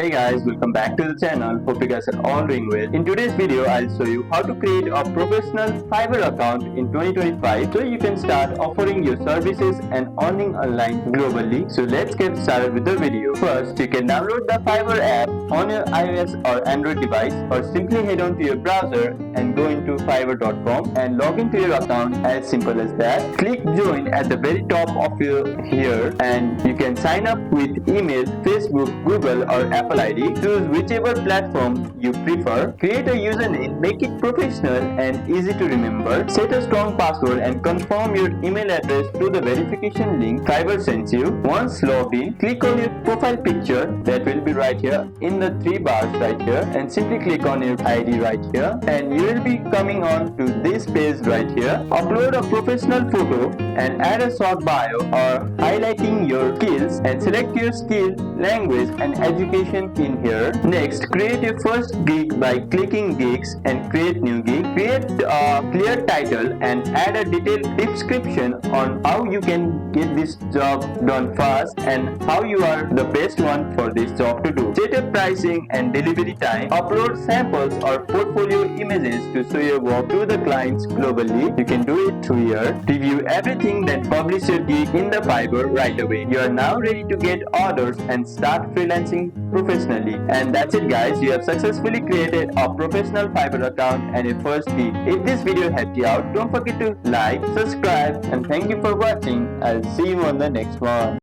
Hey guys, welcome back to the channel. Hope you guys are all doing well. In today's video, I'll show you how to create a professional Fiverr account in 2025 so you can start offering your services and earning online globally. So let's get started with the video. First, you can download the Fiverr app on your iOS or Android device, or simply head on to your browser and go into fiverr.com and log into your account. As simple as that. Click join at the very top of your here, and you can sign up with email, Facebook, Google or Apple ID. Choose whichever platform you prefer. Create a username, make it professional and easy to remember. Set a strong password and confirm your email address through the verification link Fiverr sends you. Once logged in, click on your profile picture that will be right here in the three bars right here, and simply click on your ID right here, and you will be coming on to this page right here. Upload a professional photo and add a short bio or highlighting your skills, and select your skill, language and education in here. Next, create your first gig by clicking gigs and create new gig. Create a clear title and add a detailed description on how you can get this job done fast and how you are the best one for this job to do. Set up pricing and delivery time. Upload samples or portfolio images to show your work to the clients globally. You can do it through here. Review everything, then publish your gig in the Fiverr right away. You are now ready to get orders and start freelancing professionally. And that's it guys, you have successfully created a professional Fiverr account and a first gig. If this video helped you out, don't forget to like, subscribe and thank you for watching. I'll see you on the next one.